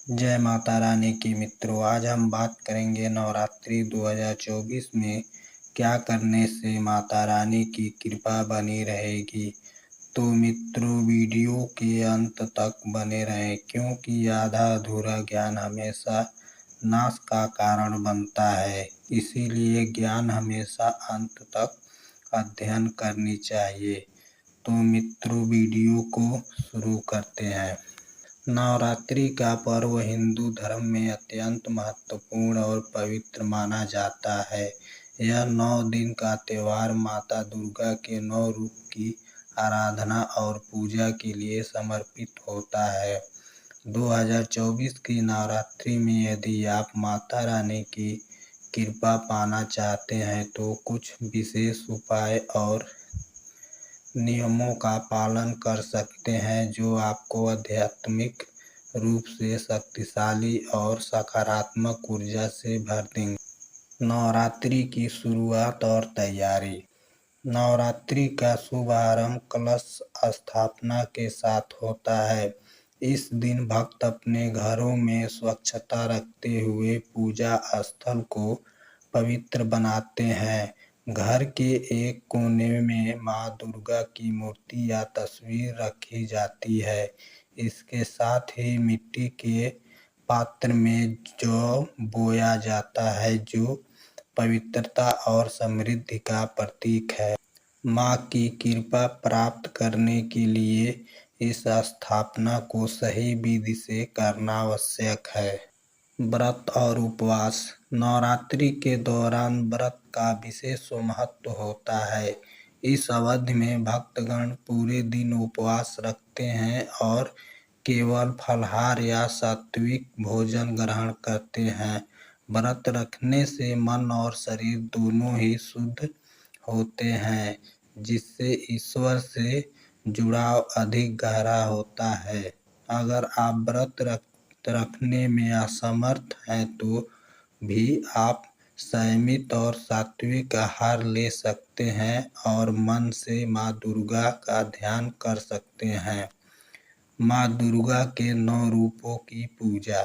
जय माता रानी की मित्रों, आज हम बात करेंगे नवरात्रि 2024 में क्या करने से माता रानी की कृपा बनी रहेगी। तो मित्रों, वीडियो के अंत तक बने रहें क्योंकि आधा अधूरा ज्ञान हमेशा नाश का कारण बनता है। इसीलिए ज्ञान हमेशा अंत तक अध्ययन करनी चाहिए। तो मित्रों, वीडियो को शुरू करते हैं। नवरात्रि का पर्व हिंदू धर्म में अत्यंत महत्वपूर्ण और पवित्र माना जाता है। यह 9 दिन का त्यौहार माता दुर्गा के 9 रूप की आराधना और पूजा के लिए समर्पित होता है। 2024 की नवरात्रि में यदि आप माता रानी की कृपा पाना चाहते हैं तो कुछ विशेष उपाय और नियमों का पालन कर सकते हैं जो आपको आध्यात्मिक रूप से शक्तिशाली और सकारात्मक ऊर्जा से भर देंगे। नवरात्रि की शुरुआत और तैयारी। नवरात्रि का शुभारंभ कलश स्थापना के साथ होता है। इस दिन भक्त अपने घरों में स्वच्छता रखते हुए पूजा स्थल को पवित्र बनाते हैं। घर के एक कोने में मां दुर्गा की मूर्ति या तस्वीर रखी जाती है। इसके साथ ही मिट्टी के पात्र में जौ बोया जाता है जो पवित्रता और समृद्धि का प्रतीक है। मां की कृपा प्राप्त करने के लिए इस स्थापना को सही विधि से करना आवश्यक है। व्रत और उपवास। नवरात्रि के दौरान व्रत का विशेष महत्व होता है। इस अवधि में भक्तगण पूरे दिन उपवास रखते हैं और केवल फलाहार या सात्विक भोजन ग्रहण करते हैं। व्रत रखने से मन और शरीर दोनों ही शुद्ध होते हैं, जिससे ईश्वर से जुड़ाव अधिक गहरा होता है। अगर आप व्रत रखने में असमर्थ हैं तो भी आप संयमित और सात्विक आहार ले सकते हैं और मन से मां दुर्गा का ध्यान कर सकते हैं। मां दुर्गा के 9 रूपों की पूजा।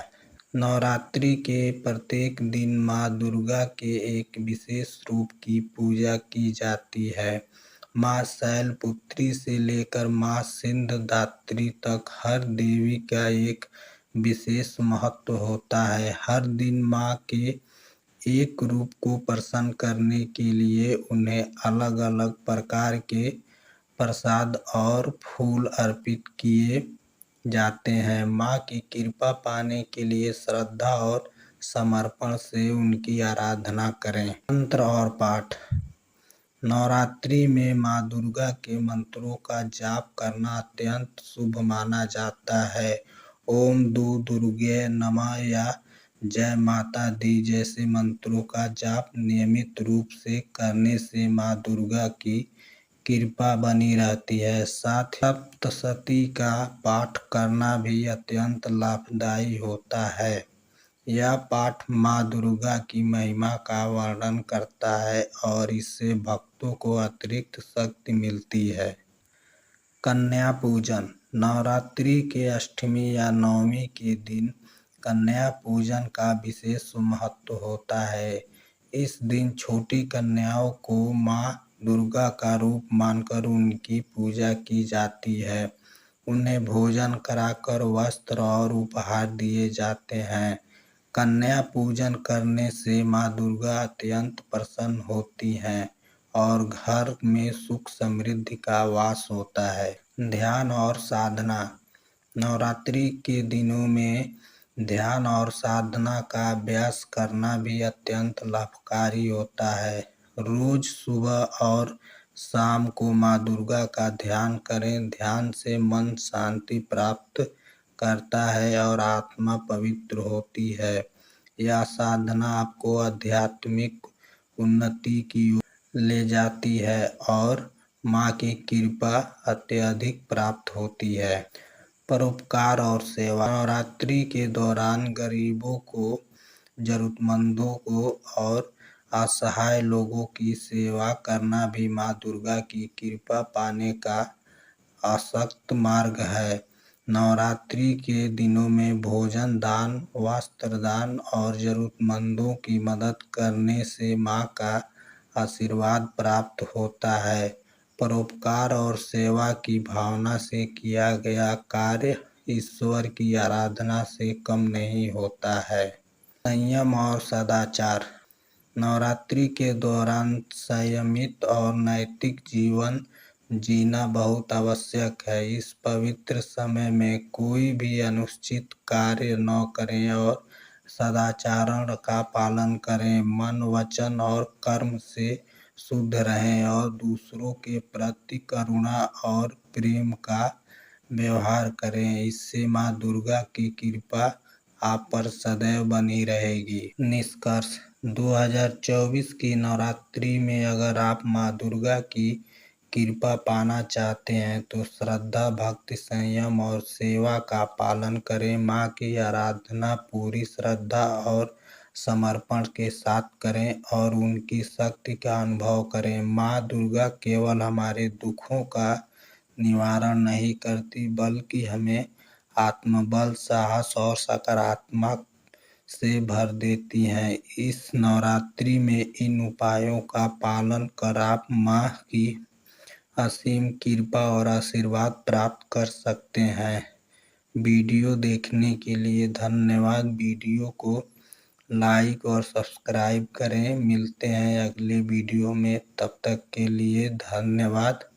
नवरात्रि के प्रत्येक दिन मां दुर्गा के एक विशेष रूप की पूजा की जाती है। मां शैलपुत्री से लेकर मां सिंहदात्री तक हर देवी का एक विशेष महत्व होता है। हर दिन मां के एक रूप को प्रसन्न करने के लिए उन्हें अलग अलग प्रकार के प्रसाद और फूल अर्पित किए जाते हैं। मां की कृपा पाने के लिए श्रद्धा और समर्पण से उनकी आराधना करें। मंत्र और पाठ। नवरात्रि में मां दुर्गा के मंत्रों का जाप करना अत्यंत शुभ माना जाता है। ओम दुर्गे नमः या जय माता दी जैसे मंत्रों का जाप नियमित रूप से करने से मां दुर्गा की कृपा बनी रहती है। साथ ही सप्तशती का पाठ करना भी अत्यंत लाभदायी होता है। यह पाठ मां दुर्गा की महिमा का वर्णन करता है और इससे भक्तों को अतिरिक्त शक्ति मिलती है। कन्या पूजन। नवरात्रि के अष्टमी या नवमी के दिन कन्या पूजन का विशेष महत्व होता है। इस दिन छोटी कन्याओं को मां दुर्गा का रूप मानकर उनकी पूजा की जाती है। उन्हें भोजन कराकर वस्त्र और उपहार दिए जाते हैं। कन्या पूजन करने से मां दुर्गा अत्यंत प्रसन्न होती हैं और घर में सुख समृद्धि का वास होता है। ध्यान और साधना। नवरात्रि के दिनों में ध्यान और साधना का अभ्यास करना भी अत्यंत लाभकारी होता है। रोज सुबह और शाम को मां दुर्गा का ध्यान करें। ध्यान से मन शांति प्राप्त करता है और आत्मा पवित्र होती है। यह साधना आपको आध्यात्मिक उन्नति की ओर ले जाती है और मां की कृपा अत्यधिक प्राप्त होती है। परोपकार और सेवा। नवरात्रि के दौरान गरीबों को, जरूरतमंदों को और असहाय लोगों की सेवा करना भी मां दुर्गा की कृपा पाने का अशक्त मार्ग है। नवरात्रि के दिनों में भोजन दान, वस्त्र दान और जरूरतमंदों की मदद करने से मां का आशीर्वाद प्राप्त होता है। परोपकार और सेवा की भावना से किया गया कार्य ईश्वर की आराधना से कम नहीं होता है। संयम और सदाचार। नवरात्रि के दौरान संयमित और नैतिक जीवन जीना बहुत आवश्यक है। इस पवित्र समय में कोई भी अनुचित कार्य न करें और सदाचरण का पालन करें। मन, वचन और कर्म से शुद्ध रहें और दूसरों के प्रति करुणा और प्रेम का व्यवहार करें। इससे मां दुर्गा की कृपा आप पर सदैव बनी रहेगी। निष्कर्ष 2024 की नवरात्रि में अगर आप मां दुर्गा की कृपा पाना चाहते हैं तो श्रद्धा, भक्ति, संयम और सेवा का पालन करें। मां की आराधना पूरी श्रद्धा और समर्पण के साथ करें और उनकी शक्ति का अनुभव करें। मां दुर्गा केवल हमारे दुखों का निवारण नहीं करती बल्कि हमें आत्मबल, साहस और सकारात्मक से भर देती हैं। इस नवरात्रि में इन उपायों का पालन कर आप मां की असीम कृपा और आशीर्वाद प्राप्त कर सकते हैं। वीडियो देखने के लिए धन्यवाद। वीडियो को लाइक और सब्सक्राइब करें। मिलते हैं अगले वीडियो में, तब तक के लिए धन्यवाद।